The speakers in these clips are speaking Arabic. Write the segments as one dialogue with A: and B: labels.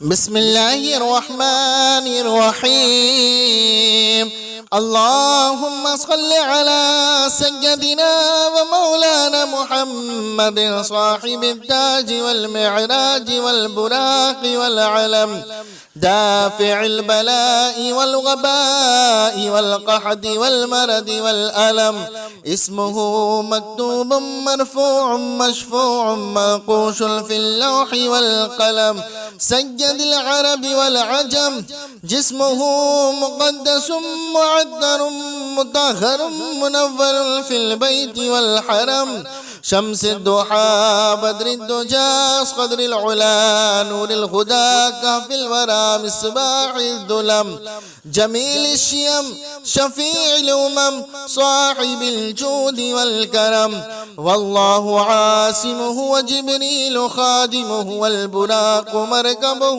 A: بسم الله الرحمن الرحيم. اللهم صل على سيدنا ومولانا محمد صاحب التاج والمعراج والبراق والعلم، دافع البلاء والغباء والقحط والمرض والألم. اسمه مكتوب مرفوع مشفوع منقوش في اللوح والقلم. سيد العرب والعجم، جسمه مقدس معطر مطهر منور في البيت والحرم. شمس الضحى بدر الدجى قدر العلا نور الهدى كهف الورى مصباح الظلم. جميل الشيم شفيع الأمم صاحب الجود والكرم. والله عاصمه وجبريل خادمه والبراق مركبه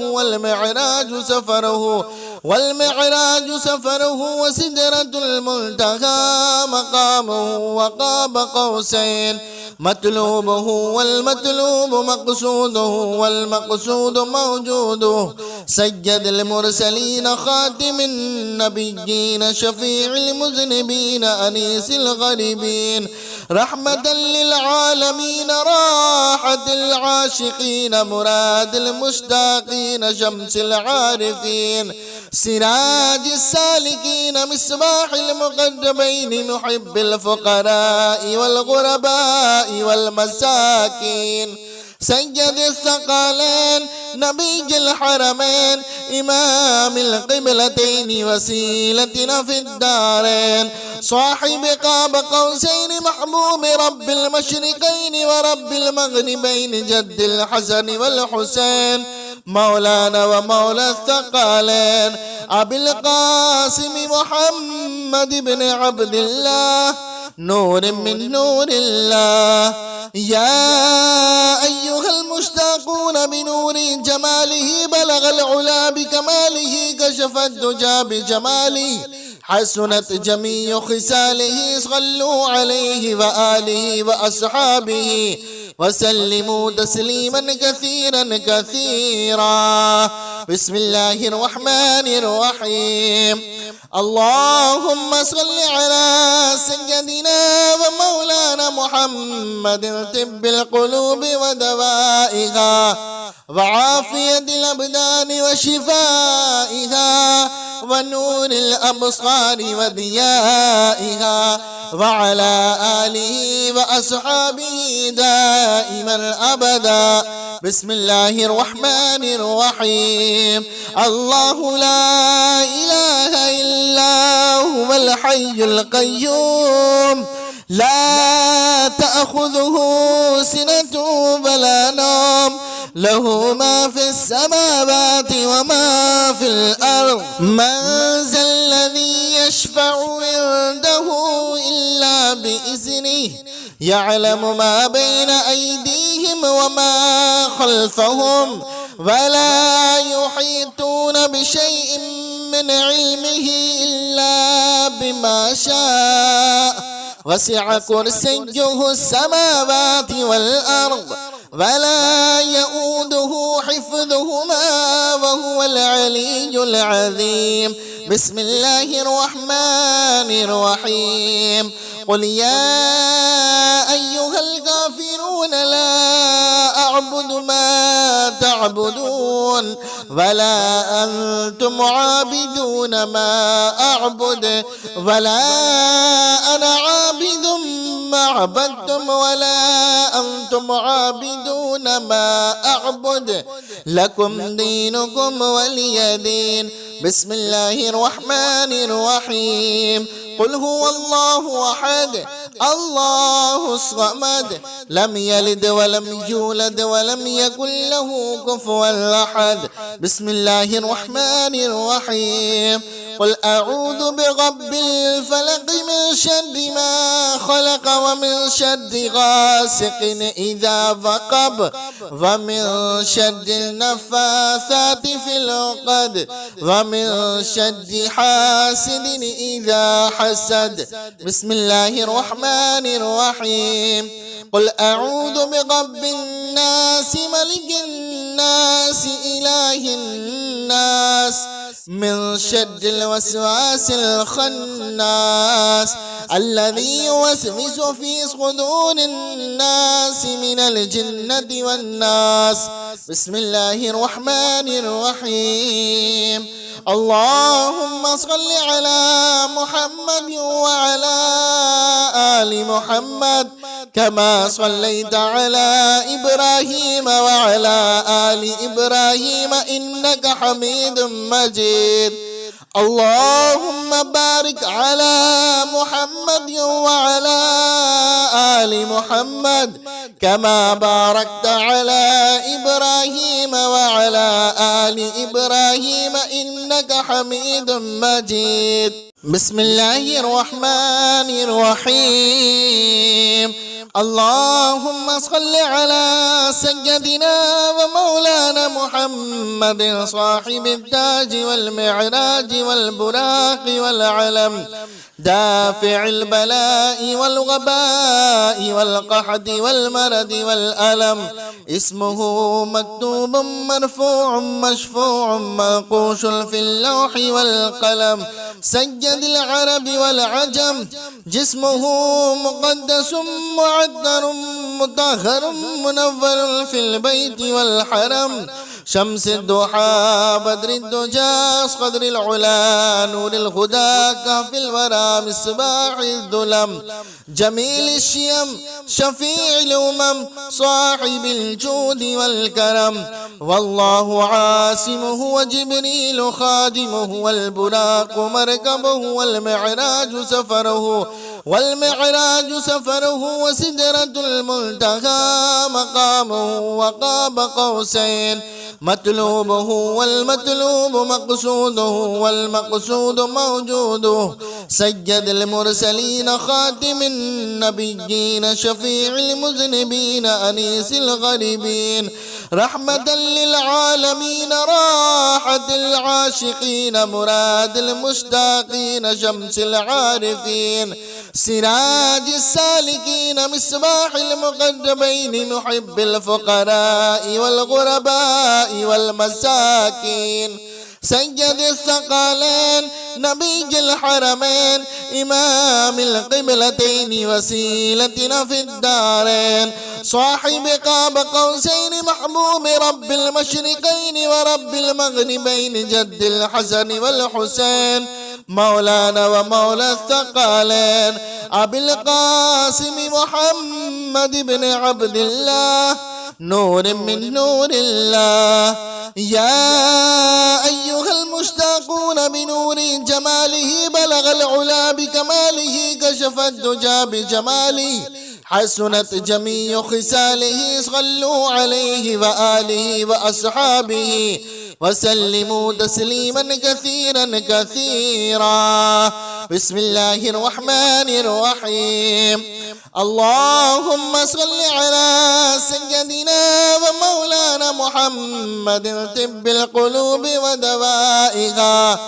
A: والمعراج سفره وسدرة المنتهى مقامه وقاب قوسين. مطلوبه والمطلوب مقصوده والمقصود موجوده. سيد المرسلين خاتم النبيين شفيع المذنبين أنيس الغريبين. رحمة للعالمين راحة العاشقين مراد المشتاقين شمس العارفين. سراج السالكين مصباح المقربين محب الفقراء والغرباء والمساكين. سيد الثقلين نبي الحرمين إمام القبلتين وسيلتنا في الدارين. صاحب قاب قوسين محبوب رب المشرقين ورب المغربين جد الحسن والحسين. مولانا ومولى الثقلين أبي القاسم محمد بن عبد الله نور من نور الله. يا أيها المشتاقون بنور جماله بلغ العلا بكماله كشف الدجى بجماله حسنت جميع خصاله. صلوا عليه وآله وأصحابه وسلموا تسليما كثيرا كثيرا. بسم الله الرحمن الرحيم. اللهم صل على سيدنا ومولانا محمد طب القلوب ودوائها وعافية الأبدان وشفائها ونور الأبصار وضيائها وعلى آله وأصحابه دائما أبدا. بسم الله الرحمن الرحيم. الله لا إله إلا هو الحي القيوم لا تأخذه سنة ولا نوم له ما في السماوات وما في الأرض. من ذا الذي يشفع عنده إلا بإذنه يعلم ما بين أيديهم وما خلفهم ولا يحيطون بشيء من علمه إلا بما شاء. وسع كرسيه السماوات والأرض ولا يؤوده حفظهما وهو العلي العظيم. بسم الله الرحمن الرحيم. قل يا أيها الكافرون لا أعبد ما تعبدون ولا أنتم عابدون ما أعبد ولا أنا عابد ما عبدتم ولا أنتم عابدون ما أعبد لكم دينكم ولي دين. بسم الله الرحمن الرحيم. قل هو الله أحد الله الصمد لم يلد ولم يولد ولم يكن له كفوا أحد. بسم الله الرحمن الرحيم. قل أعوذ برب الفلق من شر ما خلق ومن شر غاسق إذا وقب ومن شر النفاثات في العقد ومن شر حاسد إذا حسد. بسم الله الرحمن الرحيم. قل أعوذ برب الناس ملك الناس إله الناس من شر الوسواس الخناس الذي يوسوس في صدور الناس من الجنة والناس. بسم الله الرحمن الرحيم. اللهم صل على محمد وعلى آل محمد كما صليت على إبراهيم وعلى آل إبراهيم إنك حميد مجيد. اللهم بارك على محمد وعلى آل محمد كما باركت على إبراهيم وعلى آل إبراهيم إنك حميد مجيد. بسم الله الرحمن الرحيم. اللهم صل على سيدنا ومولانا محمد صاحب التاج والمعراج والبراق والعلم دافع البلاء والغباء والقحط والمرض والألم. اسمه مكتوب مرفوع مشفوع منقوش في اللوح والقلم. سيد العرب والعجم. جسمه مقدس معطر مطهر منور في البيت والحرم. شمس الضحى بدر الدجى قدر العلا نور الهدى كهف الورى مصباح الظلم. جميل الشيم شفيع الأمم صاحب الجود والكرم. والله عاصمه وجبريل خادمه والبراق مركبه والمعراج سفره وسدرة المنتهى مقامه وقاب قوسين. مطلوبه والمطلوب مقصوده والمقصود موجوده. سيد المرسلين خاتم النبيين شفيع المذنبين أنيس الغريبين رحمة للعالمين راحة العاشقين مراد المشتاقين شمس العارفين سراج السالكين مصباح المقدمين محب الفقراء والغرباء والمساكين. سيد الثقلين نبي الحرمين إمام القبلتين وسيلتنا في الدارين. صاحب قاب قوسين محبوب رب المشرقين ورب المغربين جد الحسن والحسين مولانا ومولى الثقلين أبي القاسم محمد بن عبد الله نور من نور الله. يا أيها المشتاقون بنور جماله بلغ العلا بكماله كشف الدجى بجماله حسنت جميع خصاله صلوا عليه وآله وأصحابه وسلموا تسليما كثيرا كثيرا. بسم الله الرحمن الرحيم. اللهم صل على سيدنا ومولانا محمد طب القلوب ودوائها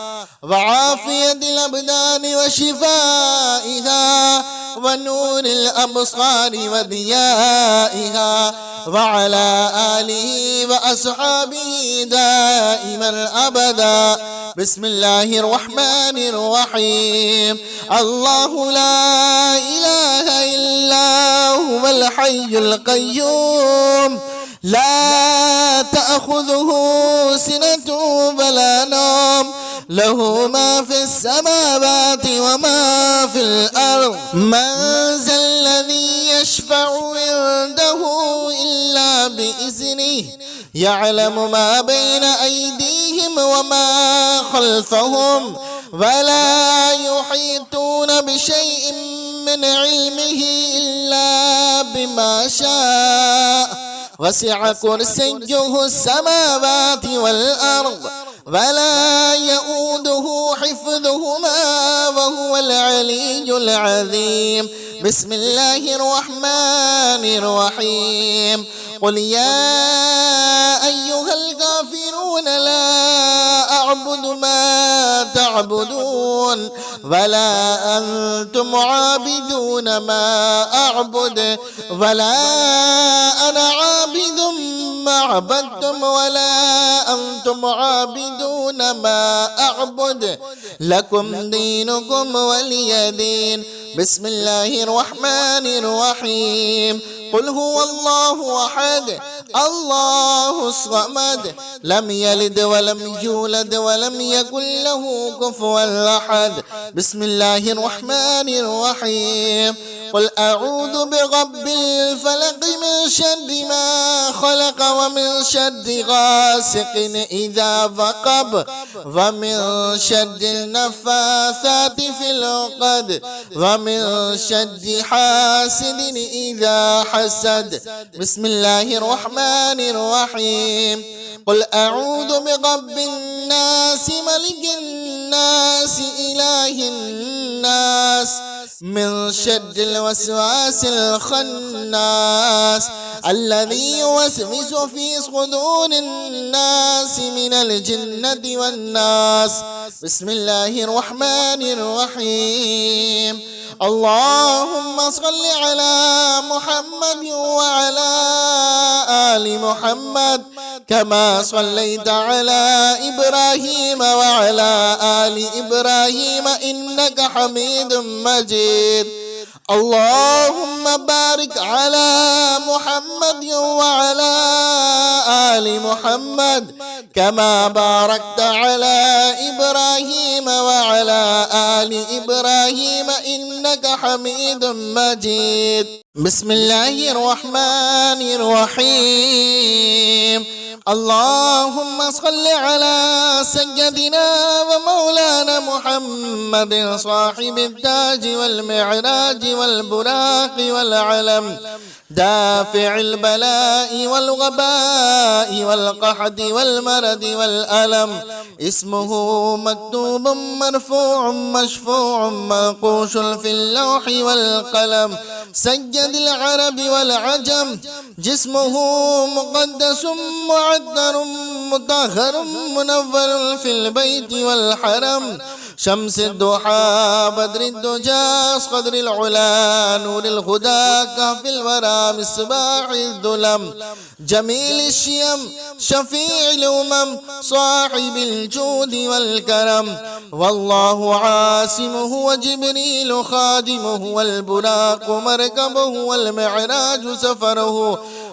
A: وعافية الأبدان وشفائها ونور الأبصار وضيائها وعلى آله وأصحابه دائما أبدا. بسم الله الرحمن الرحيم. الله لا إله إلا هو الحي القيوم لا تأخذه سنة ولا نوم له ما في السماوات وما في الأرض. من ذا الذي يشفع عنده إلا بإذنه يعلم ما بين أيديهم وما خلفهم ولا يحيطون بشيء من علمه إلا بما شاء وسع كرسيه السماوات والأرض ولا يؤوده حفظهما وهو العلي العظيم. بسم الله الرحمن الرحيم. قل يا أيها الكافرون لا أعبد ما تعبدون ولا أنتم عابدون ما أعبد ولا أنا عابد ما عبدتم ولا أنتم عابدون ما أعبد لكم دينكم ولي دين. بسم الله الرحمن الرحيم. قل هو الله أحد الله الصمد لم يلد ولم يولد ولم يكن له كفوا أحد. بسم الله الرحمن الرحيم. قل أعوذ برب الفلق من شر ما خلق ومن شر غاسق إذا وقب ومن شر النفاثات في العقد ومن شر حاسد إذا حسد. بسم الله الرحمن الرحيم. قل أعوذ برب الناس ملك الناس إله الناس من شر الوسواس الخناس الذي يوسوس في صدور الناس من الجنة والناس. بسم الله الرحمن الرحيم. اللهم صل على محمد وعلى آل محمد كما صليت على إبراهيم وعلى آل إبراهيم إنك حميد مجيد. اللهم بارك على محمد وعلى آل محمد كما باركت على إبراهيم وعلى آل إبراهيم إنك حميد مجيد. بسم الله الرحمن الرحيم. اللهم صل على سيدنا ومولانا محمد صاحب التاج والمعراج والبراق والعلم دافع البلاء والغباء والقحط والمرض والألم. اسمه مكتوب مرفوع مشفوع منقوش في اللوح والقلم. سيد العرب والعجم جسمه مقدس معطر مطهر منور في البيت والحرم. شمس الضحى بدر الدجى قدر العلا نور الهدى كهف الورى مصباح الظلم. جميل الشيم شفيع الأمم صاحب الجود والكرم. والله عاصمه وجبريل خادمه والبراق مركبه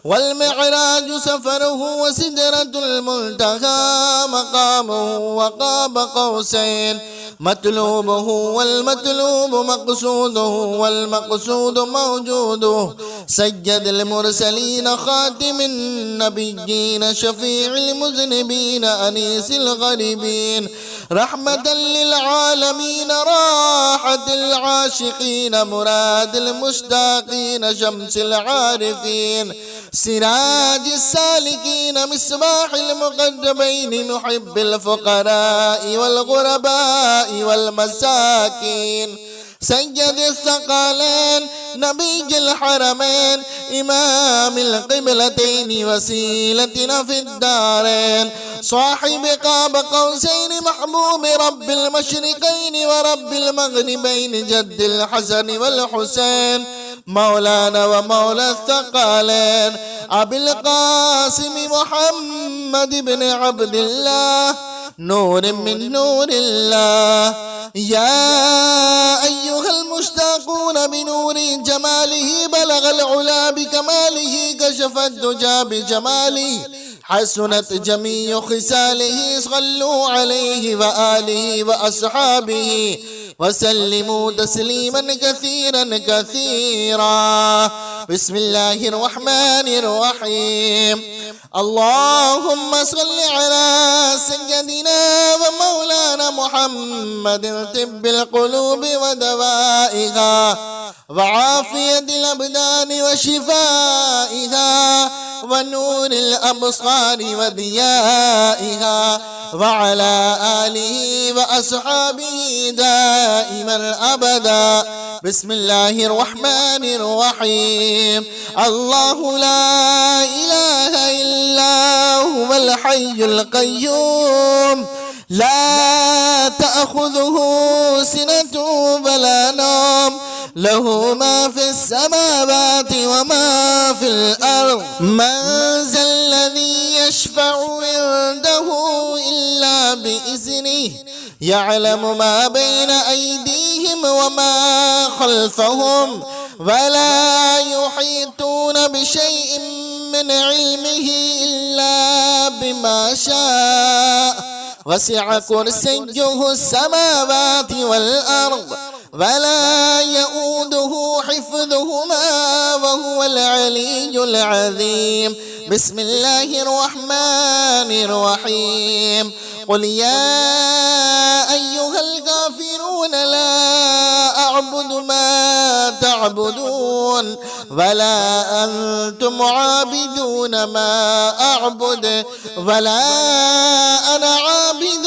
A: والمعراج سفره وسدرة المنتهى مقامه وقاب قوسين. مطلوبه والمطلوب مقصوده والمقصود موجوده. سيد المرسلين خاتم النبيين شفيع المذنبين أنيس الغريبين رحمة للعالمين راحة العاشقين مراد المشتاقين شمس العارفين سراج السالكين مصباح المقربين محب الفقراء والغرباء والمساكين. سيد الثقلين نبي الحرمين إمام القبلتين وسيلتنا في الدارين. صاحب قاب قوسين محبوب رب المشرقين ورب المغربين جد الحسن والحسين مولانا ومولى الثقلين أبي القاسم محمد بن عبد الله نور من نور الله. يا أيها المشتاقون بنور جماله بلغ العلا بكماله كشف الدجى بجماله حسنت جميع خصاله صلوا عليه وآله وأصحابه وسلموا تسليما كثيرا كثيرا. بسم الله الرحمن الرحيم. اللهم صل على سيدنا ومولانا محمد طب القلوب ودوائها وعافية الأبدان وشفائها ونور الأبصار وضيائها وعلى آله وأصحابه دائما أبدا. بسم الله الرحمن الرحيم. الله لا إله إلا هو الحي القيوم لا تأخذه سنة ولا نوم له ما في السماوات وما في الأرض. من ذا الذي يشفع عنده إلا بإذنه يعلم ما بين أيديهم وما خلفهم ولا يحيطون بشيء من علمه إلا بما شاء. وسع كرسيه السماوات والأرض ولا يؤوده حفظهما وهو العلي العظيم. بسم الله الرحمن الرحيم. قل يا أيها الكافرون لا أعبد ما تعبدون ولا أنتم عابدون ما أعبد ولا أنا عابد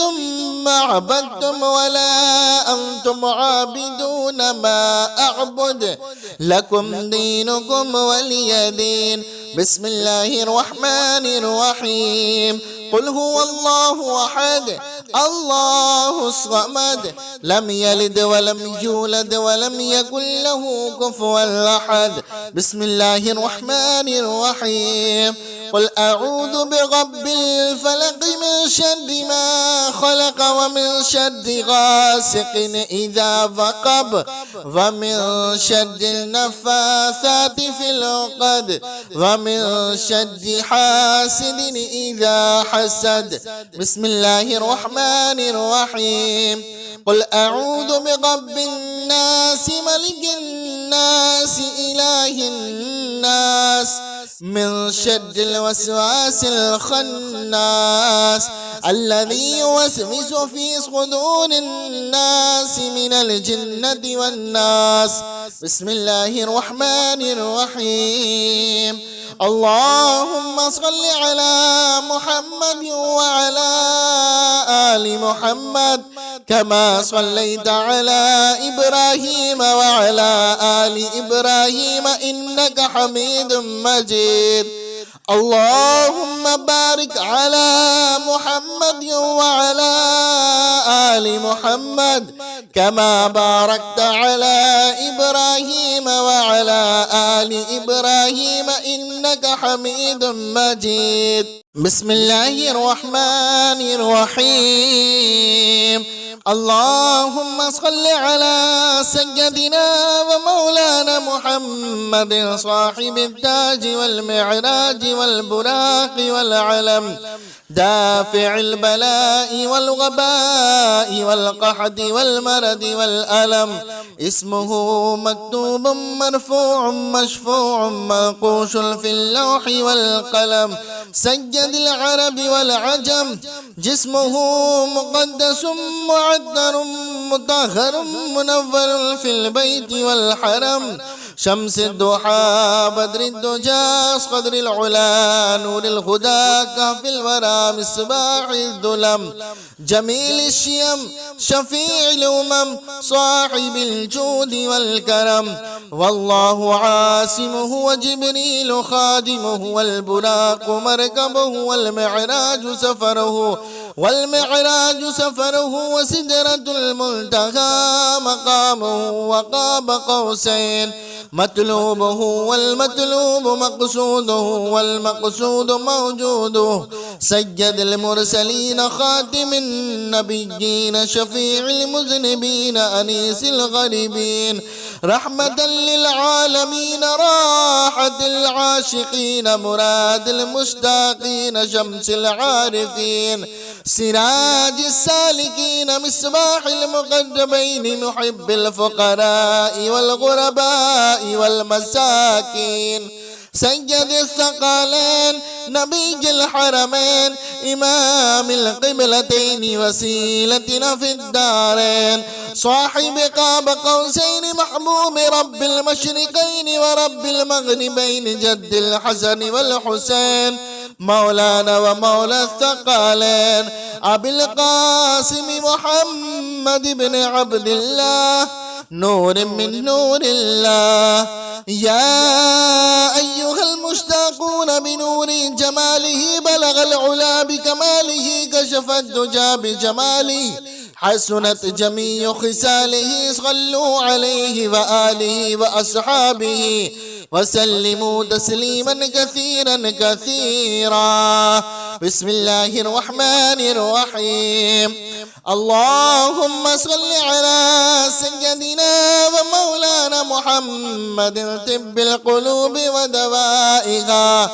A: ما عبدتم ولا أنتم عابدون ما أعبد لكم دينكم ولي دين. بسم الله الرحمن الرحيم. قل هو الله أحد الله الصمد لم يلد ولم يولد ولم يكن له كفوا أحد. بسم الله الرحمن الرحيم. قل أعوذ برب الفلق من شر ما خلق ومن شر غاسق إذا وقب ومن شر النفاثات في العقد ومن شر حاسد إذا حسد. بسم الله الرحمن الرحيم. قل أعوذ برب الناس ملك الناس إله الناس من شر الوسواس الخناس الذي يوسوس في صدور الناس من الجنة والناس. بسم الله الرحمن الرحيم. اللهم صل على محمد وعلى آل محمد كما صليت على إبراهيم وعلى آل إبراهيم إنك حميد مجيد. اللهم بارك على محمد وعلى آل محمد كما باركت على إبراهيم وعلى آل إبراهيم إنك حميد مجيد. بسم الله الرحمن الرحيم. اللهم صل على سيدنا ومولانا محمد صاحب التاج والمعراج والبراق والعلم دافع البلاء والغباء والقحط والمرض والألم. اسمه مكتوب مرفوع مشفوع منقوش في اللوح والقلم. سيد العرب والعجم جسمه مقدس معطر مطهر منور في البيت والحرم. شمس الضحى بدر الدجى قدر العلا نور الهدى كهف الورى مصباح الظلم. جميل الشيم شفيع الأمم صاحب الجود والكرم. والله عاصمه وجبريل خادمه والبراق مركبه والمعراج سفره وسدرة المنتهى مقامه وقاب قوسين. مطلوبه والمطلوب مقصوده والمقصود موجوده. سيد المرسلين خاتم النبيين شفيع المذنبين أنيس الغريبين رحمة للعالمين راحة العاشقين مراد المشتاقين شمس العارفين سراج السالكين مصباح المقربين محب الفقراء والغرباء والمساكين. سيد الثقلين نبي الحرمين إمام القبلتين وسيلتنا في الدارين. صاحب قاب قوسين محبوب رب المشرقين ورب المغربين جد الحسن والحسين. مولانا ومولى الثقلين أبي القاسم محمد بن عبد الله نور من نور الله. يا أيها المشتاقون بنور جماله بلغ العلا بكماله كشف الدجى بجماله حسنت جميع خصاله صلوا عليه وآله وأصحابه وسلموا تسليما كثيرا كثيرا. بسم الله الرحمن الرحيم. اللهم صل على سيدنا ومولانا محمد طب القلوب ودوائها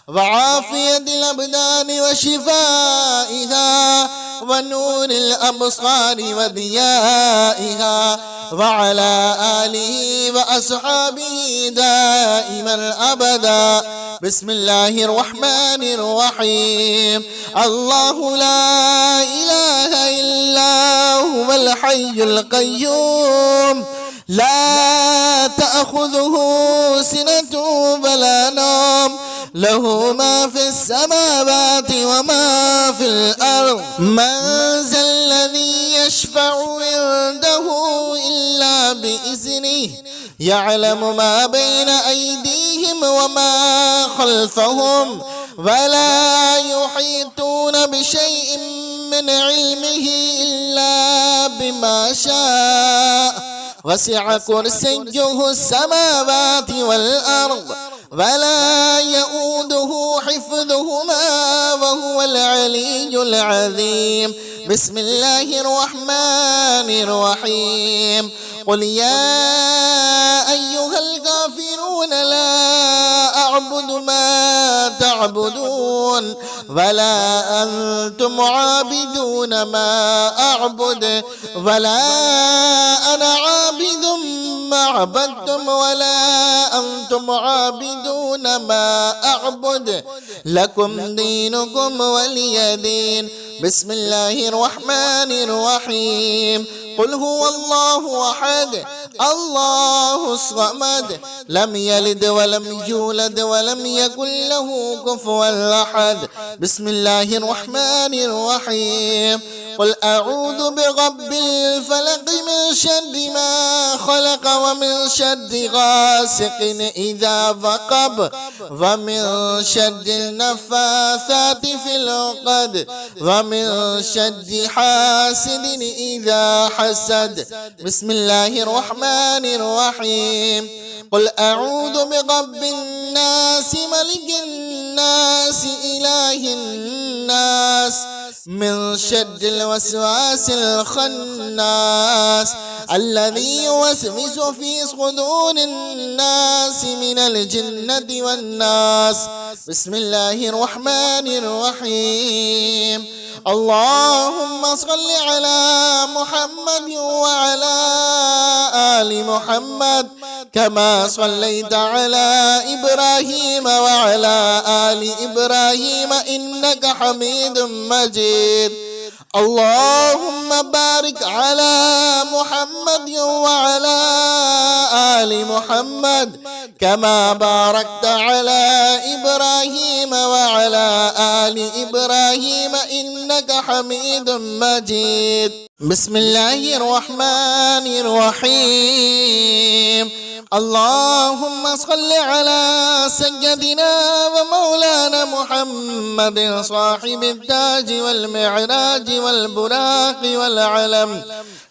A: وعافية الأبدان وشفائها ونور الأبصار وضيائها وعلى آله وأصحابه دائما أبدا. بسم الله الرحمن الرحيم. الله لا إله إلا هو الحي القيوم لا تأخذه سنة ولا نوم له ما في السماوات وما في الأرض. من ذا الذي يشفع عنده إلا بإذنه يعلم ما بين أيديهم وما خلفهم ولا يحيطون بشيء من علمه إلا بما شاء. وسع كرسيه السماوات والأرض ولا يؤوده حفظهما وهو العلي العظيم. بسم الله الرحمن الرحيم. قل يا أيها الكافرون لا أعبد ما تعبدون ولا أنتم عابدون ما أعبد ولا أنا عابد ما عبدتم ولا أنتم عابدون ما أعبد لكم دينكم ولي دين. بسم الله الرحمن الرحيم. قل هو الله أحد الله الصمد لم يلد ولم يولد ولم يكن له كفوا أحد. بسم الله الرحمن الرحيم. قل أعوذ برب الفلق من شر ما خلق ومن شر غاسق إذا وقب ومن شر النفاثات في العقد ومن شر حاسد إذا حسد. بسم الله الرحمن الرحيم. قل أعوذ برب الناس ملك الناس إله الناس من شر الوسواس الخناس الذي يوسوس في صدور الناس من الجنة والناس. بسم الله الرحمن الرحيم. اللهم صل على محمد وعلى آل محمد كما صليت على إبراهيم وعلى آل إبراهيم إنك حميد مجيد. اللهم بارك على محمد وعلى آل محمد كما باركت على إبراهيم وعلى آل إبراهيم إنك حميد مجيد. بسم الله الرحمن الرحيم. اللهم صل على سيدنا ومولانا محمد صاحب التاج والمعراج والبراق والعلم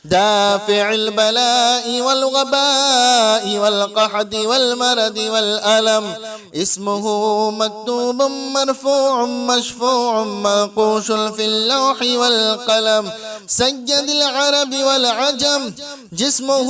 A: دافع البلاء والغباء والقحط والمرض والألم. اسمه مكتوب مرفوع مشفوع منقوش في اللوح والقلم. سيد العرب والعجم جسمه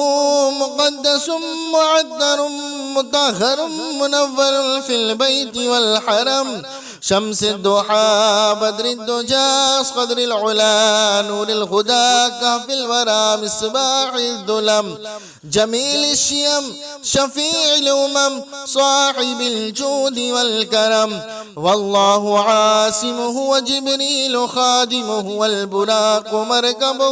A: مقدس معطر مطهر منور في البيت والحرم. شمس الضحى بدر الدجى قدر العلا نور الهدى كهف الورى مصباح الظلم. جميل الشيم شفيع الأمم صاحب الجود والكرم. والله عاصمه وجبريل خادمه والبراق مركبه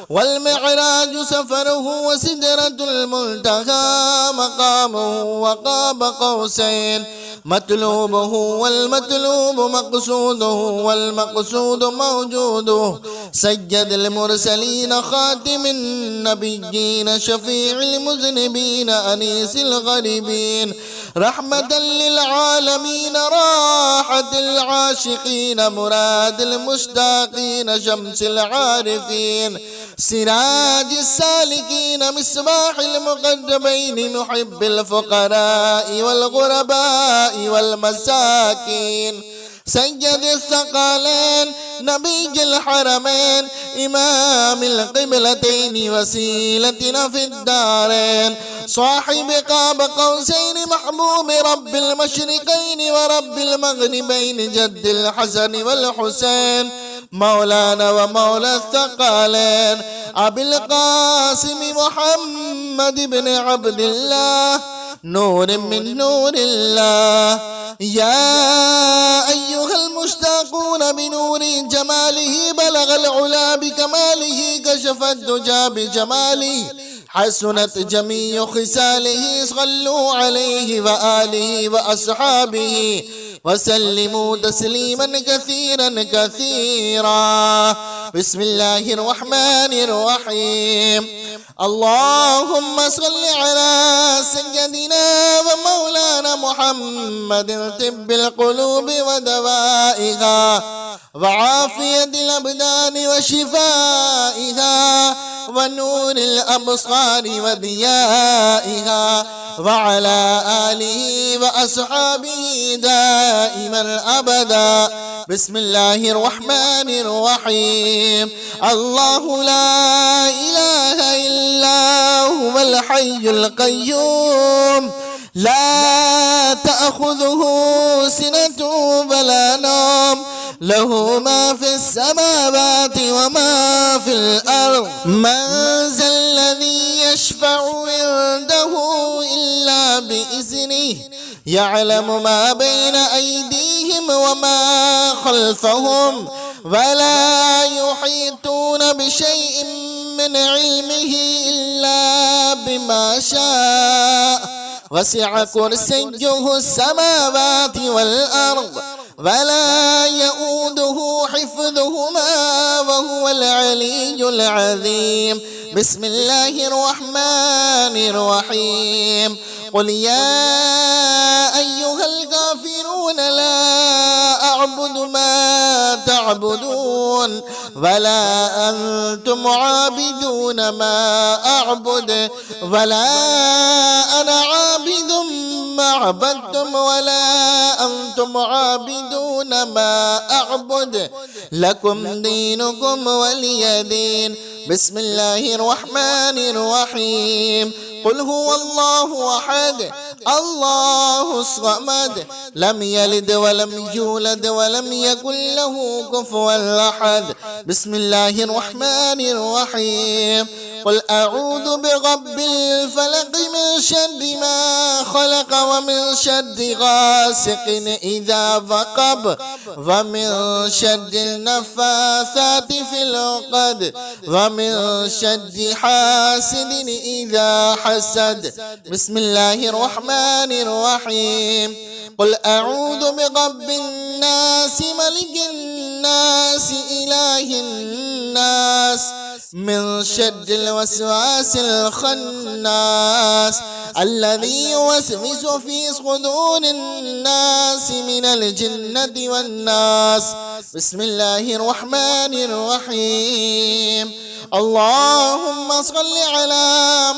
A: والمعراج سفره وسدرة المنتهى مقامه وقاب قوسين. مطلوبه والمطلوب مقصوده والمقصود موجوده. سيد المرسلين خاتم النبيين شفيع المذنبين أنيس الغريبين رحمة للعالمين راحة العاشقين مراد المشتاقين شمس العارفين سراج السالكين مصباح المقربين محب الفقراء والغرباء والمساكين سيد الثقلين نبي الحرمين إمام القبلتين وسيلتنا في الدارين صاحب قاب قوسين محبوب رب المشرقين ورب المغربين جد الحسن والحسين مولانا ومولى الثقلين أبي القاسم محمد بن عبد الله نور من نور الله. يا أيها المشتاقون بنور جماله بلغ العلا بكماله كشف الدجى بجماله حسنت جميع خصاله صلوا عليه وآله وأصحابه وسلموا تسليما كثيرا كثيرا. بسم الله الرحمن الرحيم. اللهم صل على سيدنا ومولانا محمد طب القلوب ودوائها وعافية الأبدان وشفائها ونور الأبصار وضيائها وعلى آله وأصحابه دائما أبدا. بسم الله الرحمن الرحيم. الله لا إله إلا هو الحي القيوم لا تأخذه سنة ولا نوم له ما في السماوات وما في الأرض. من ذا الذي يشفع عنده إلا بإذنه يعلم ما بين أيديهم وما خلفهم ولا يحيطون بشيء من علمه إلا بما شاء وسع كرسيه السماوات والأرض ولا يؤوده حفظهما وهو العلي العظيم. بسم الله الرحمن الرحيم. قل يا أيها الكافرون لا أعبد ما تعبدون ولا أنتم عابدون ما أعبد ولا أنا عابد ما عبدتم ولا أنتم عابدون ما أعبد لكم دينكم ولي دين. بسم الله الرحمن الرحيم. قل هو الله أحد الله الصمد لم يلد ولم يولد ولم يكن له كفوا أحد. بسم الله الرحمن الرحيم. قل أعوذ برب الفلق من شر ما خلق ومن شر غاسق إذا وقب ومن شر النفاثات في العقد ومن شر حاسد إذا حسد. بسم الله الرحمن الرحيم. قل أعوذ برب الناس ملك الناس إله الناس من شر الوسواس الخناس الذي يوسوس في صدور الناس من الجنة والناس. بسم الله الرحمن الرحيم. اللهم صل على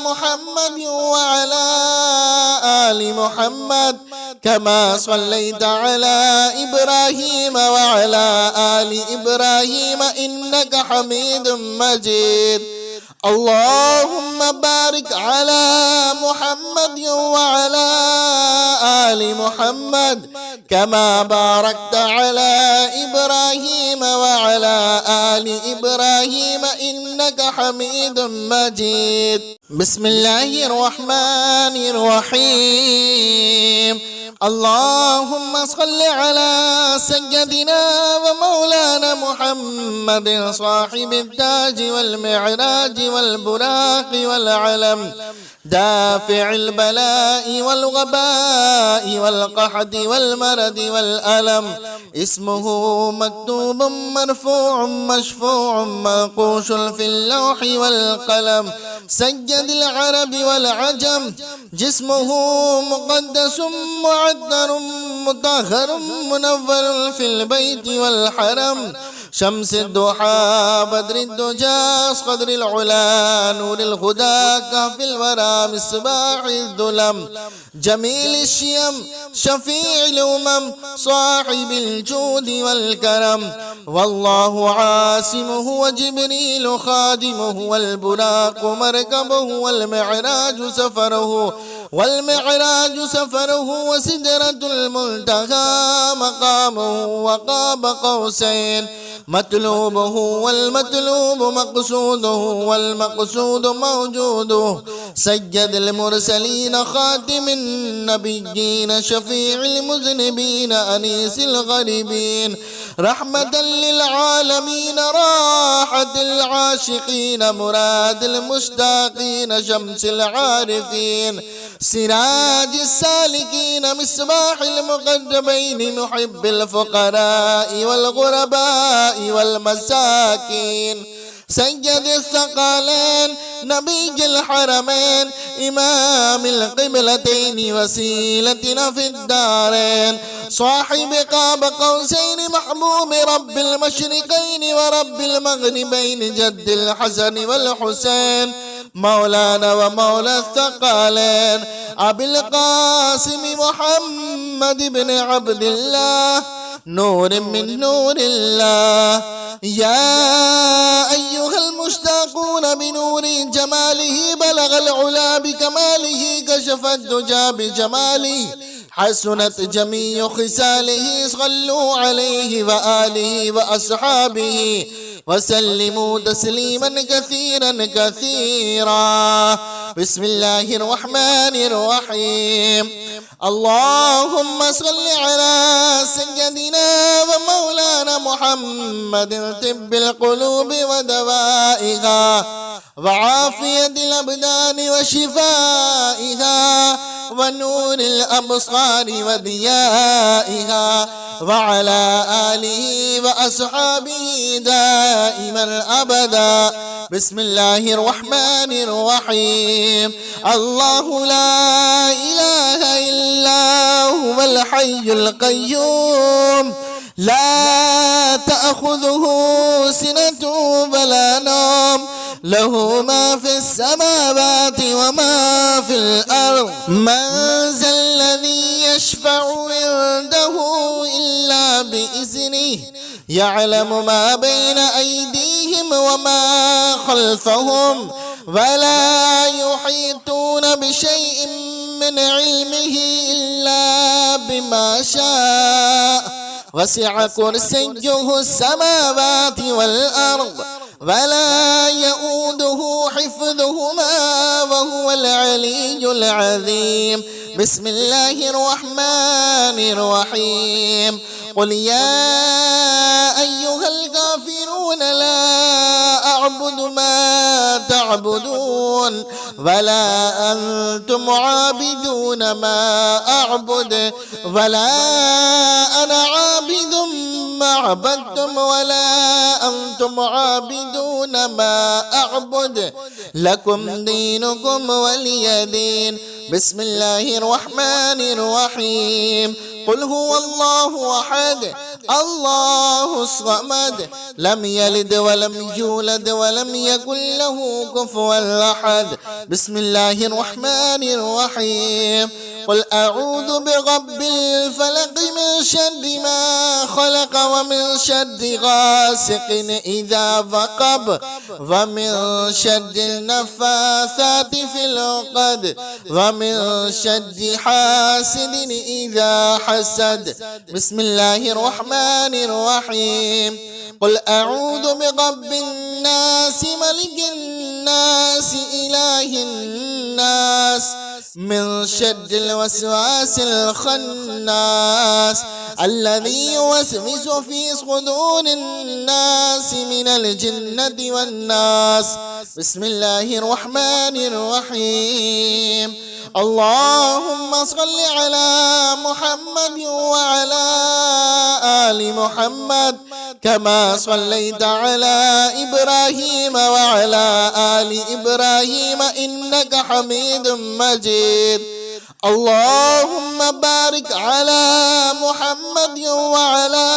A: محمد وعلى آل محمد كما صليت على إبراهيم وعلى آل إبراهيم إنك حميد مجيد. اللهم بارك على محمد وعلى آل محمد كما باركت على إبراهيم وعلى آل إبراهيم إنك حميد مجيد. بسم الله الرحمن الرحيم. اللهم صل على سيدنا ومولانا محمد صاحب التاج والمعراج والبراق والعلم، دافع البلاء والغباء والقحط والمرض والألم. اسمه مكتوب مرفوع مشفوع منقوش في اللوح والقلم. سيد العرب والعجم، جسمه مقدس معطر مطهر منور في البيت والحرم. شمس الضحى بدر الدجى قدر العلا نور الهدى كهف الورى مصباح الظلم. جميل الشيم شفيع الأمم صاحب الجود والكرم. والله عاصمه وجبريل خادمه والبراق مركبه والمعراج سفره وسدرة المنتهى مقامه وقاب قوسين. مطلوبه والمطلوب مقصوده والمقصود موجوده. سيد المرسلين خاتم النبيين شفيع المذنبين أنيس الغريبين. رحمة للعالمين راحة العاشقين مراد المشتاقين شمس العارفين. سراج السالكين مصباح المقربين محب الفقراء والغرباء والمساكين. سيد الثقلين نبي الحرمين إمام القبلتين وسيلتنا في الدارين. صاحب قاب قوسين محبوب رب المشرقين ورب المغربين جد الحسن والحسين. مولانا ومولى الثقلين أبي القاسم محمد بن عبد الله نور من نور الله. يا أيها المشتاقون بنور جماله بلغ العلا بكماله كشف الدجى بجماله حسنت جميع خصاله. صلوا عليه وآله وأصحابه وسلموا تسليما كثيرا كثيرا. بسم الله الرحمن الرحيم. اللهم صل على سيدنا ومولانا محمد طب القلوب ودوائها وعافية الأبدان وشفائها ونور الأبصار وضيائها وعلى آله وأصحابه دائما أبدا. بسم الله الرحمن الرحيم. الله لا إله إلا هو الحي القيوم لا تأخذه سنة ولا نوم له ما في السماوات وما في الأرض. من ذا الذي يشفع عنده إلا بإذنه يعلم ما بين أيديهم وما خلفهم ولا يحيطون بشيء من علمه إلا بما شاء. وسع كرسيه السماوات والأرض ولا يؤوده حفظهما وهو العلي العظيم. بسم الله الرحمن الرحيم. قل يا أيها الكافرون لا أعبد ما تعبدون ولا أنتم عابدون ما أعبد ولا أنا عابد ما عبدتم ولا أنتم عابدون ما أعبد لكم دينكم ولي دين. بسم الله الرحمن الرحيم. قل هو الله أحد الله الصمد لم يلد ولم يولد ولم يكن له كفوا أحد. بسم الله الرحمن الرحيم. قل أعوذ برب الفلق من شر ما خلق ومن شر غاسق إذا وقب ومن شر النفاثات في العقد ومن شر حاسد إذا حسد. بسم الله الرحمن الرحيم. قل أعوذ برب الناس ملك الناس إله الناس من شر الوسواس الخناس الذي يوسوس في صدور الناس من الجنة والناس. بسم الله الرحمن الرحيم. اللهم صل على محمد وعلى آل محمد كما صليت على إبراهيم وعلى آل إبراهيم إنك حميد مجيد. اللهم بارك على محمد وعلى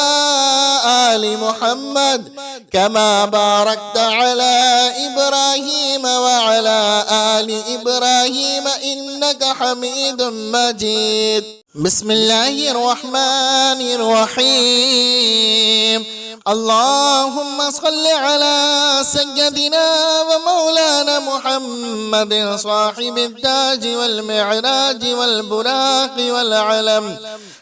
A: آل محمد كما باركت على إبراهيم وعلى آل إبراهيم إنك حميد مجيد. بسم الله الرحمن الرحيم. اللهم صل على سيدنا ومولانا محمد صاحب التاج والمعراج والبراق والعلم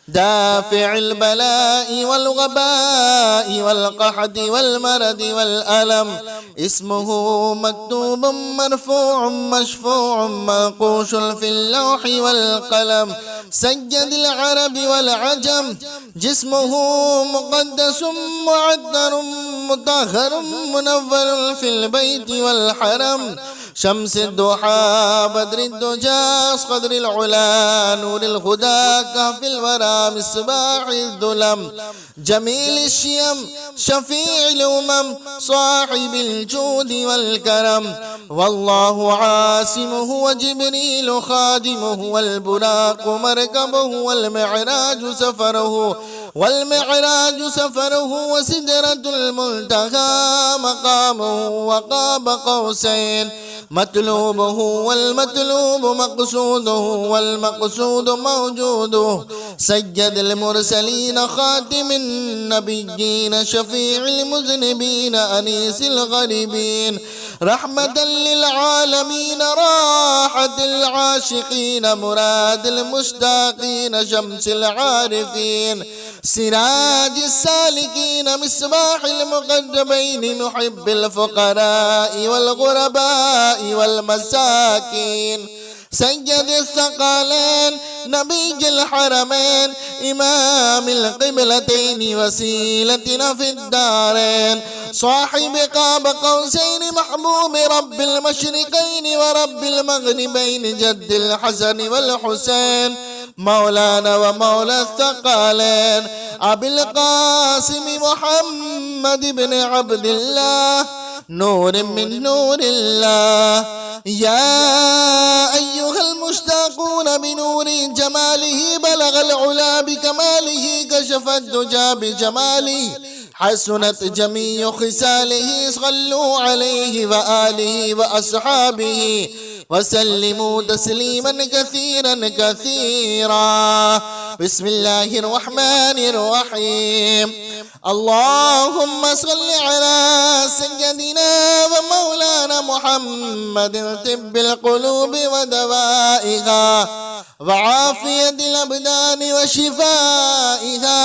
A: دافع البلاء والغباء والقحط والمرض والألم. اسمه مكتوب مرفوع مشفوع منقوش في اللوح والقلم. سيد العرب والعجم. جسمه مقدس معطر مطهر منور في البيت والحرم. شمس الضحى بدر الدجى قدر العلا نور الهدى كهف الورى مصباح الظلم. جميل الشيم شفيع الأمم صاحب الجود والكرم. والله عاصمه وجبريل خادمه والبراق مركبه والمعراج سفره وسدرة المنتهى مقامه وقاب قوسين. مطلوبه والمطلوب مقصوده والمقصود موجوده. سيد المرسلين خاتم النبيين شفيع المذنبين أنيس الغريبين. رحمة للعالمين راحة العاشقين مراد المشتاقين شمس العارفين. سراج السالكين مصباح المقربين محب الفقراء والغرباء والمساكين. سيد الثقلين نبي الحرمين إمام القبلتين وسيلتنا في الدارين. صاحب قاب قوسين محبوب رب المشرقين ورب المغربين جد الحسن والحسين. مولانا ومولى الثقلين أبي القاسم محمد بن عبد الله نور من نور الله. يا أيها المشتاقون بنور جماله بلغ العلا بكماله كشف الدجى بجماله حسنت جميع خصاله. صلوا عليه وآله وأصحابه وسلموا تسليما كثيرا كثيرا. بسم الله الرحمن الرحيم. اللهم صل على سيدنا ومولانا محمد طب القلوب ودوائها وعافية الأبدان وشفائها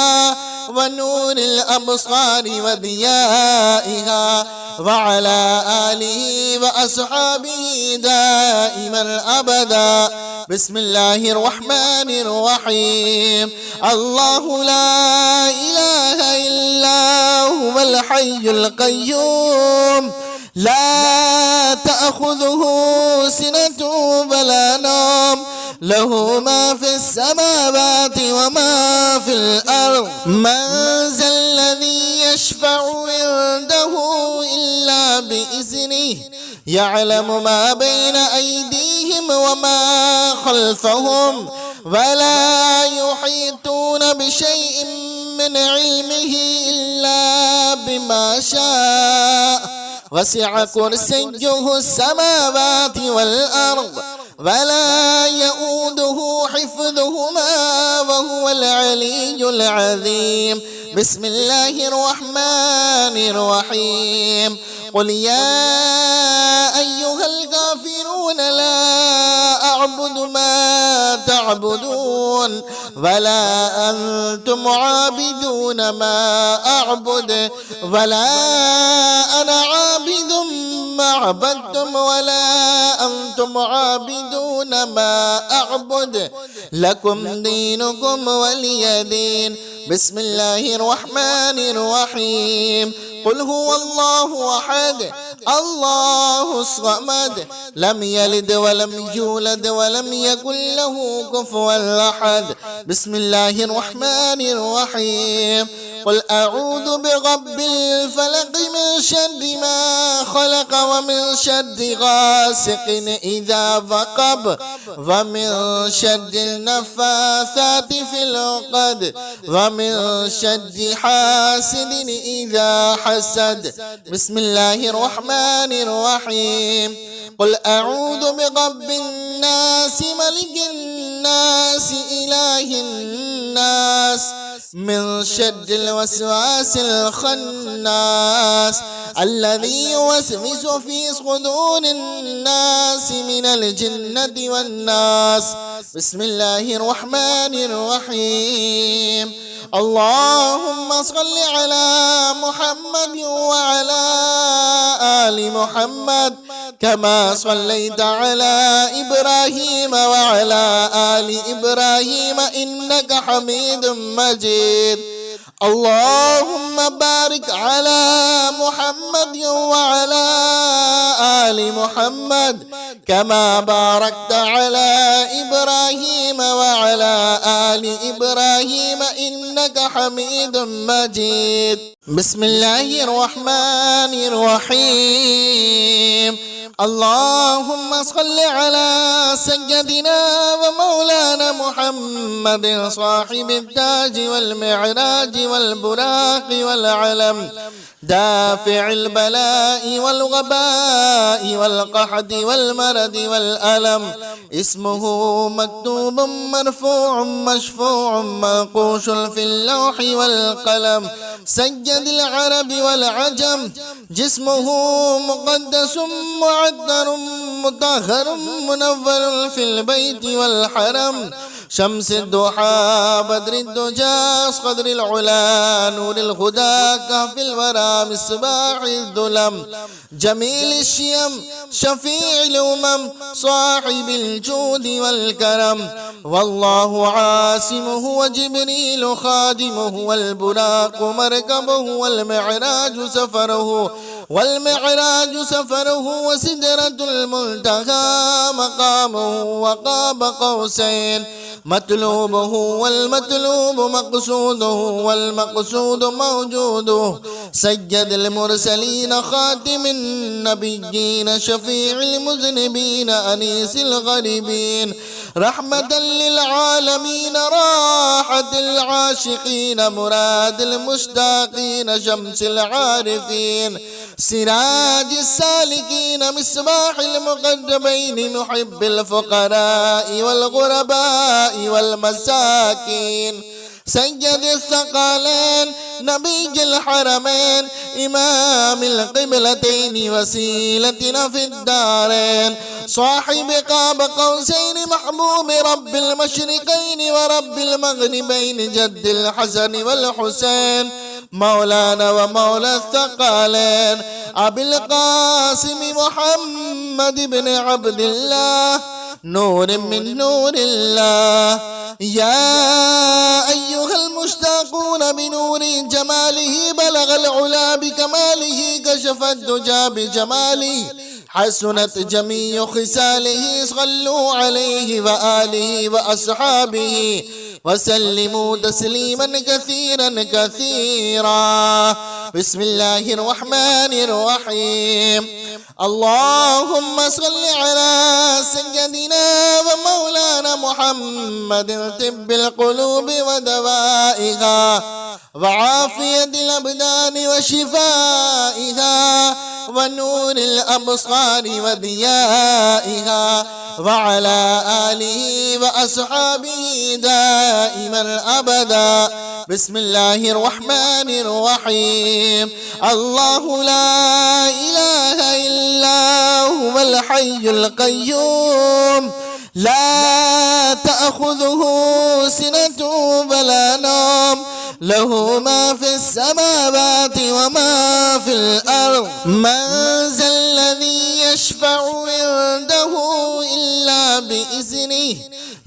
A: ونور الأبصار وضيائها وعلى آله وأصحابه دائما أبدا. بسم الله الرحمن الرحيم. الله لا إله إلا هو الحي القيوم لا تأخذه سنة ولا نوم له ما في السماوات وما في الأرض. من ذا الذي يشفع عنده إلا بإذنه يعلم ما بين أيديهم وما خلفهم ولا يحيطون بشيء من علمه إلا بما شاء. وسع كرسيه السماوات والأرض ولا يؤوده حفظهما وهو العلي العظيم. بسم الله الرحمن الرحيم. قل يا أيها الكافرون لا أعبد ما تعبدون ولا أنتم عابدون ما أعبد ولا أنا عابد ما عبدتم ولا أنتم عابدون ما أعبد لكم دينكم ولي دين. بسم الله الرحمن الرحيم. قل هو الله أحد الله الصمد لم يلد ولم يولد ولم يكن له كفوا أحد. بسم الله الرحمن الرحيم. قل أعوذ برب الفلق من شر ما خلق ومن شر غاسق إذا وقب ومن شر النفاثات في العقد ومن شر حاسد إذا حسد. بسم الله الرحمن الرحيم. قل أعوذ برب الناس ملك الناس إله الناس من شر الوسواس الخناس الذي يوسوس في صدور الناس من الجنة والناس. بسم الله الرحمن الرحيم. اللهم صل على محمد وعلى آل محمد كما صليت على إبراهيم وعلى آل إبراهيم إنك حميد مجيد. اللهم بارك على محمد وعلى آل محمد كما باركت على إبراهيم وعلى آل إبراهيم إنك حميد مجيد. بسم الله الرحمن الرحيم. اللهم صل على سيدنا ومولانا محمد صاحب التاج والمعراج والبراق والعلم دافع البلاء والغباء والقحط والمرض والألم. اسمه مكتوب مرفوع مشفوع منقوش في اللوح والقلم. سيد العرب والعجم جسمه مقدس معطر مطهر منور في البيت والحرم. شمس الضحى بدر الدجى قدر العلا نور الهدى كهف الورى مصباح الظلم. جميل الشيم شفيع الأمم صاحب الجود والكرم. والله عاصمه وجبريل خادمه والبراق مركبه والمعراج سفره وسدرة المنتهى مقامه وقاب قوسين. مطلوبه والمطلوب مقصوده والمقصود موجوده. سيد المرسلين خاتم النبيين شفيع المذنبين أنيس الغريبين رحمة للعالمين راحة العاشقين مراد المشتاقين شمس العارفين سراج السالكين مصباح المقدمين محب الفقراء والغرباء والمساكين. سيد الثقلين نبي الحرمين إمام القبلتين وسيلتنا في الدارين. صاحب قاب قوسين محبوب رب المشرقين ورب المغربين جد الحسن والحسين مولانا ومولى الثقلين أبي القاسم محمد بن عبد الله نور من نور الله. يا أيها المشتاقون بنور جماله بلغ العلا بكماله كشف الدجى بجماله حسنت جميع خصاله صلوا عليه وآله وأصحابه وسلموا تسليما كثيرا كثيرا. بسم الله الرحمن الرحيم. اللهم صل على سيدنا ومولانا محمد طب القلوب ودوائها وعافية الأبدان وشفائها ونور الأبصار وضيائها وعلى آله وأصحابه دائما أبدا. بسم الله الرحمن الرحيم. الله لا إله إلا هو الحي القيوم لا تأخذه سنة ولا نوم له ما في السماوات وما في الأرض. من ذا الذي يشفع عنده إلا بإذنه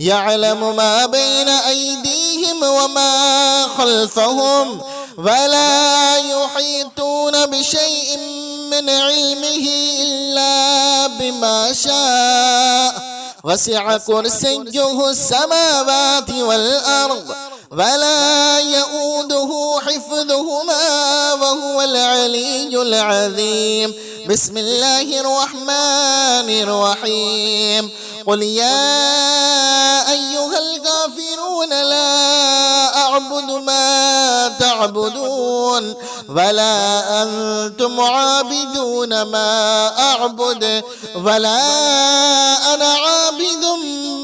A: يعلم ما بين أيديهم وما خلفهم ولا يحيطون بشيء من علمه إلا بما شاء وسع كرسيه السماوات والأرض ولا يؤوده حفظهما وهو العلي العظيم. بسم الله الرحمن الرحيم. قل يا أيها الكافرون لا أعبد ما تعبدون ولا أنتم عابدون ما أعبد ولا أنا عابد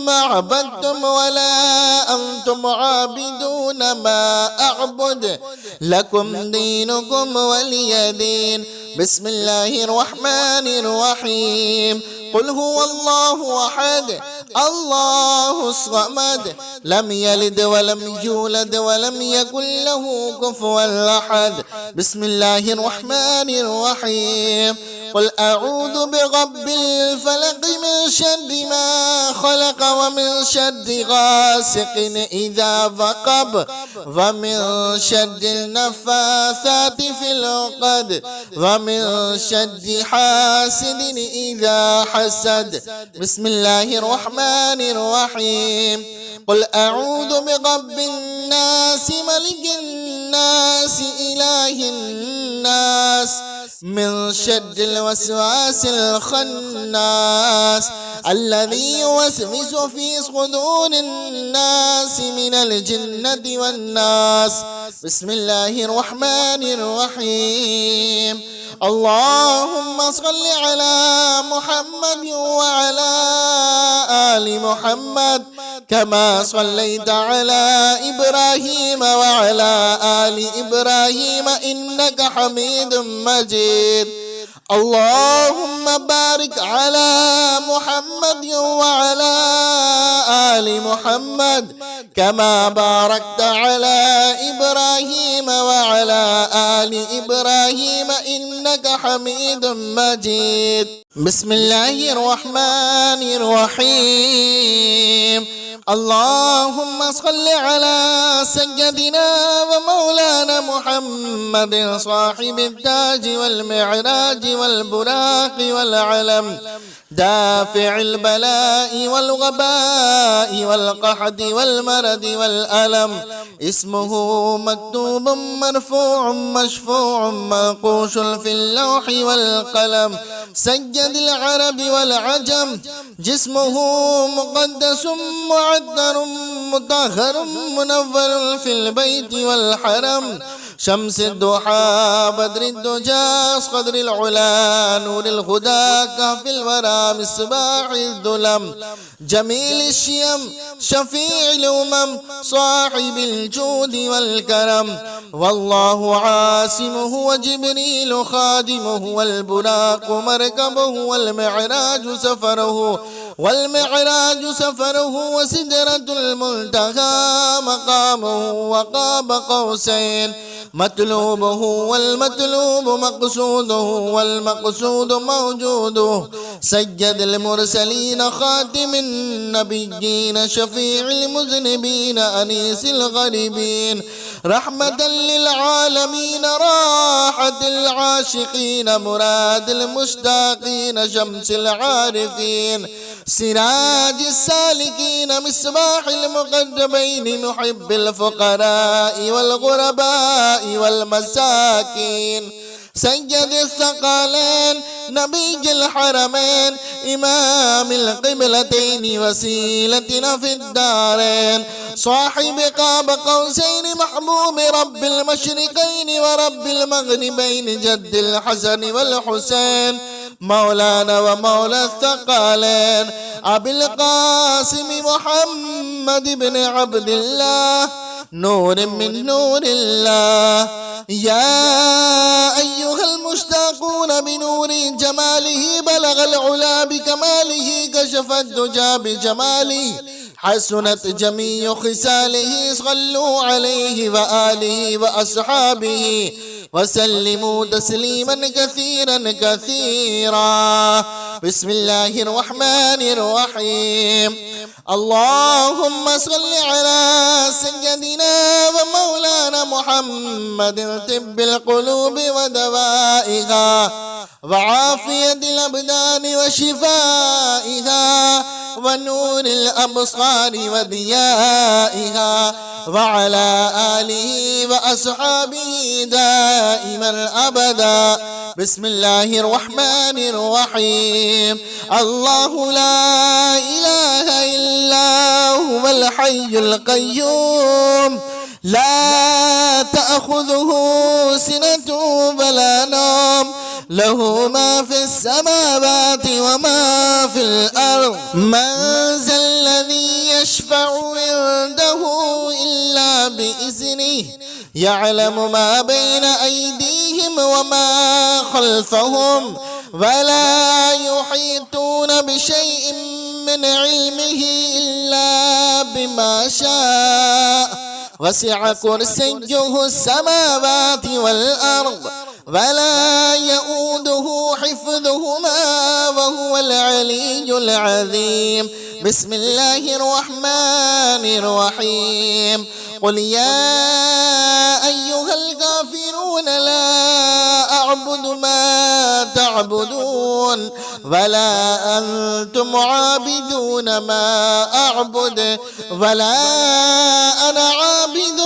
A: ما عبدتم ولا أنتم عابدون ما أعبد لكم دينكم ولي دين. بسم الله الرحمن الرحيم. قل هو الله أحد الله الصمد لم يلد ولم يولد ولم يكن له كفوا أحد. بسم الله الرحمن الرحيم. قل أعوذ برب الفلق من شر ما خلق ومن شر غاسق إذا وقب ومن شر النفاثات في العقد ومن شر حاسد إذا حسد. بسم الله الرحمن الرحيم. قل أعوذ برب الناس ملك الناس إله الناس من شر الوسواس الخناس الذي يوسوس في صدور الناس من الجنة والناس. بسم الله الرحمن الرحيم. اللهم صل على محمد وعلى آل محمد كما صليت على إبراهيم وعلى آل إبراهيم إنك حميد مجيد. اللهم بارك على محمد وعلى آل محمد كما باركت على إبراهيم وعلى آل إبراهيم إنك حميد مجيد. بسم الله الرحمن الرحيم. اللهم صل على سيدنا ومولانا محمد صاحب التاج والمعراج والبراق والعلم دافع البلاء والغباء والقحط والمرض والألم. اسمه مكتوب مرفوع مشفوع منقوش في اللوح والقلم. سيد العرب والعجم جسمه مقدس معطر مطهر منور في البيت والحرم. شمس الضحى بدر الدجى قدر العلا نور الهدى كهف الورى مصباح الظلم. جميل الشيم شفيع الأمم صاحب الجود والكرم. والله عاصمه وجبريل خادمه والبراق مركبه والمعراج سفره وسدرة المنتهى مقامه وقاب قوسين. مطلوبه والمطلوب مقصوده والمقصود موجوده. سيد المرسلين خاتم النبيين شفيع المذنبين أنيس الغريبين رحمة للعالمين راحة العاشقين مراد المشتاقين شمس العارفين سراج السالكين مصباح المقربين محب الفقراء والغرباء والمساكين. سيد الثقلين نبي الحرمين إمام القبلتين وسيلتنا في الدارين. صاحب قاب قوسين محبوب رب المشرقين ورب المغربين جد الحسن والحسين مولانا ومولى الثقلين أبي القاسم محمد بن عبد الله نور من نور الله. يا أيها المشتاقون بنور جماله بلغ العلا بكماله كشف الدجى بجماله حسنت جميع خصاله صلوا عليه وآله وأصحابه وسلموا تسليما كثيرا كثيرا. بسم الله الرحمن الرحيم. اللهم صل على سيدنا ومولانا محمد طب القلوب ودوائها وعافية الأبدان وشفائها ونور الأبصار وضيائها وعلى آله وأصحابه دائما أبدا. بسم الله الرحمن الرحيم. الله لا إله إلا هو الحي القيوم لا تأخذه سنة ولا نوم له ما في السماوات وما في الأرض. من ذا الذي يشفع عنده إلا بإذنه يعلم ما بين أيديهم وما خلفهم ولا يحيطون بشيء من علمه إلا بما شاء. وسع كرسيه السماوات والأرض ولا يؤوده حفظهما وهو العلي العظيم. بسم الله الرحمن الرحيم. قل يا أيها الكافرون لا أعبد ما تعبدون ولا أنتم عابدون ما أعبد ولا أنا عابد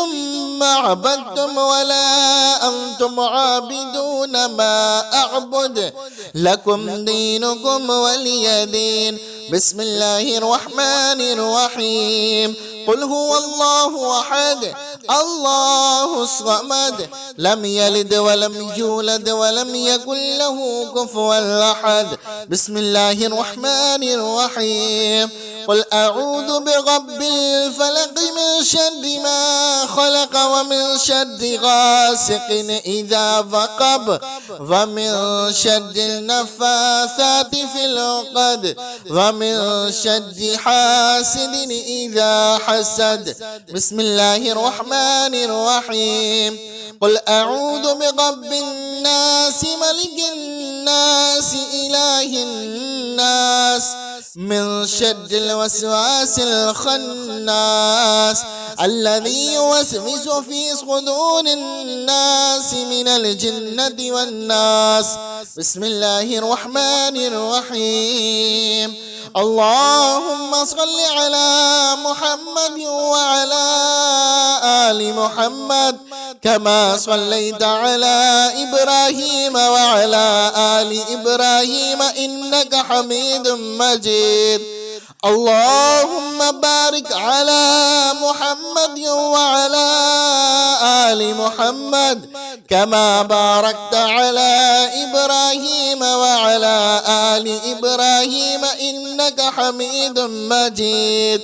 A: ما عبدتم ولا أنتم عابدون ما أعبد لكم دينكم ولي دين. بسم الله الرحمن الرحيم. قل هو الله أحد الله الصمد لم يلد ولم يولد ولم يكن له كفوا أحد. بسم الله الرحمن الرحيم. قل أعوذ برب الفلق من شر ما خلق ومن شر غاسق إذا وقب ومن شر النفاثات في العقد ومن شر حاسد إذا حسد. بسم الله الرحمن الرحيم. قل أعوذ برب الناس ملك الناس إله الناس من شر الوسواس الخناس الذي يوسوس في صدور الناس من الجنة والناس. بسم الله الرحمن الرحيم. اللهم صل على محمد وعلى آل محمد كما صليت على إبراهيم وعلى آل إبراهيم إنك حميد مجيد. اللهم بارك على محمد وعلى آل محمد كما باركت على إبراهيم وعلى آل إبراهيم إنك حميد مجيد.